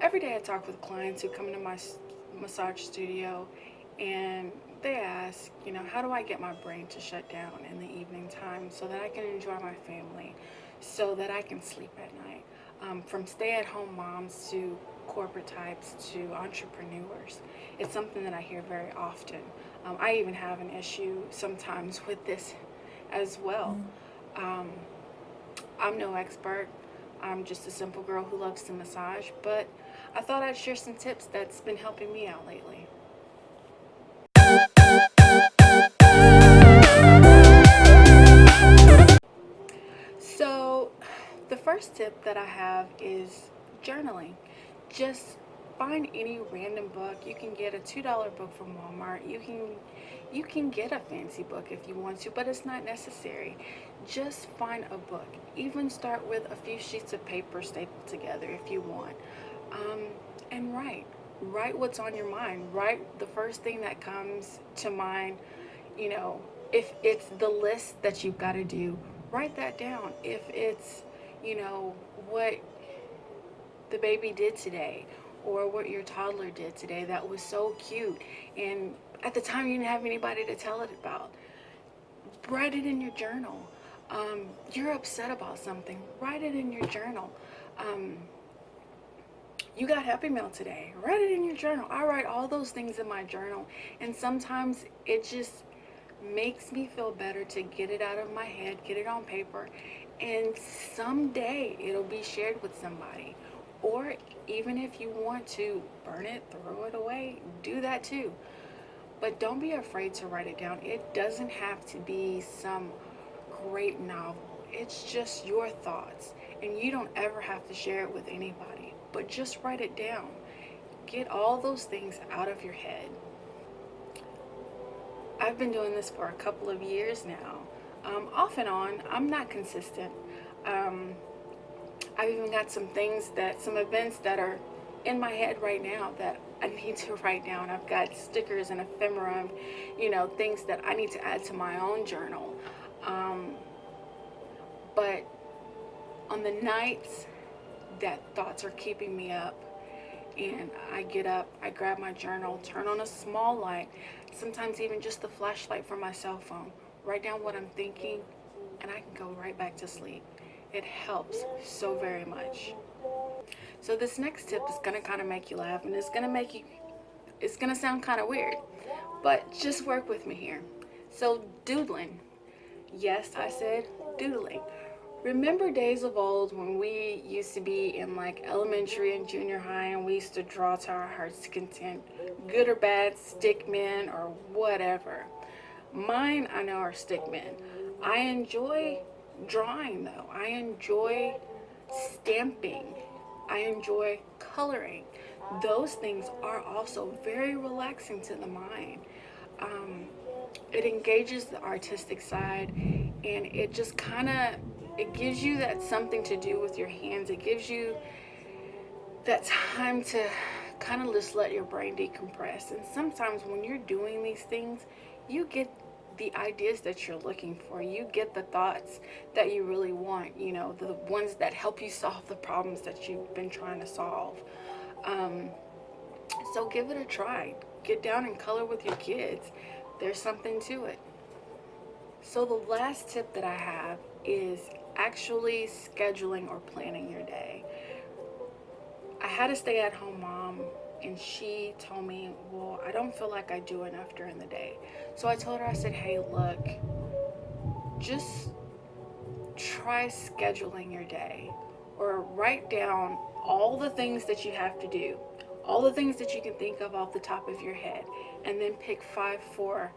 Every day I talk with clients who come into my massage studio, and they ask, how do I get my brain to shut down in the evening time so that I can enjoy my family, so that I can sleep at night? From stay-at-home moms to corporate types to entrepreneurs. It's something that I hear very often. I even have an issue sometimes with this as well. Um, I'm no expert. I'm just a simple girl who loves to massage, but I thought I'd share some tips that's been helping me out lately. So, the first tip that I have is journaling. Just find any random book. You can get a $2 book from Walmart. You can get a fancy book if you want to, but it's not necessary. Just find a book. Even start with a few sheets of paper stapled together if you want. Um, and write. Write what's on your mind. Write the first thing that comes to mind. You know, if it's the list that you've got to do, write that down. If it's, what the baby did today, or what your toddler did today that was so cute, and at the time you didn't have anybody to tell it about, write it in your journal. You're upset about something, write it in your journal. Um, you got Happy Mail today, write it in your journal. I write all those things in my journal, and sometimes it just makes me feel better to get it out of my head, get it on paper, and someday it'll be shared with somebody. Or even if you want to burn it, throw it away, do that too. But don't be afraid to write it down. It doesn't have to be some great novel. It's just your thoughts, and you don't ever have to share it with anybody. But just write it down. Get all those things out of your head. I've been doing this for a couple of years now. Off and on, I'm not consistent. Um, I've even got some events that are in my head right now that I need to write down. I've got stickers and ephemera, things that I need to add to my own journal. Um, but on the nights that thoughts are keeping me up, and I get up, I grab my journal, turn on a small light, sometimes even just the flashlight from my cell phone, write down what I'm thinking, and I can go right back to sleep. It helps so very much. So this next tip is gonna kind of make you laugh, and it's gonna sound kind of weird, but just work with me here. So doodling. Yes, I said doodling. Remember days of old when we used to be in like elementary and junior high, and we used to draw to our heart's content, good or bad, stick men or whatever. Mine, I know, are stick men. I enjoy drawing though. I enjoy stamping. I enjoy coloring. Those things are also very relaxing to the mind. Um, it engages the artistic side, and it just kind of it gives you that something to do with your hands. It gives you that time to kind of just let your brain decompress. And sometimes when you're doing these things, you get the ideas that you're looking for. You get the thoughts that you really want, the ones that help you solve the problems that you've been trying to solve. Um, so give it a try. Get down and color with your kids. There's something to it. So the last tip that I have is actually scheduling or planning your day. I had a stay-at-home mom, and she told me, well, I don't feel like I do enough during the day. So I told her, I said, hey, look, just try scheduling your day, or write down all the things that you have to do, all the things that you can think of off the top of your head, and then pick 5 for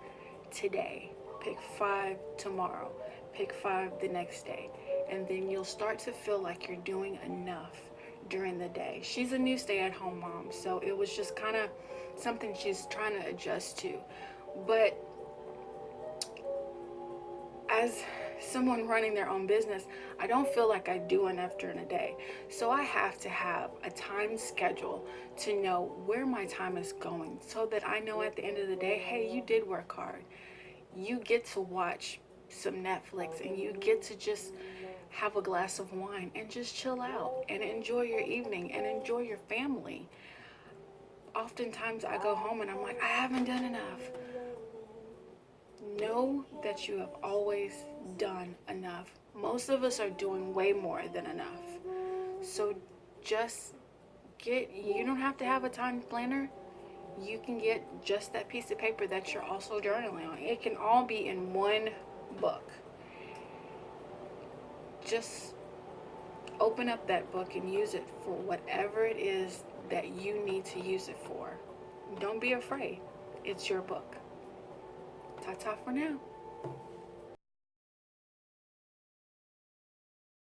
today, pick 5 tomorrow, pick 5 the next day, and then you'll start to feel like you're doing enough during the day. She's a new stay-at-home mom, so it was just kind of something she's trying to adjust to. But as someone running their own business, I don't feel like I do enough during the day. So I have to have a time schedule to know where my time is going, so that I know at the end of the day, hey, you did work hard. You get to watch some Netflix, and you get to just have a glass of wine and just chill out and enjoy your evening and enjoy your family. Oftentimes I go home and I'm like, I haven't done enough. Know that you have always done enough. Most of us are doing way more than enough. So just you don't have to have a time planner. You can get just that piece of paper that you're also journaling on. It can all be in one book. Just open up that book and use it for whatever it is that you need to use it for. Don't be afraid. It's your book. Ta-ta for now.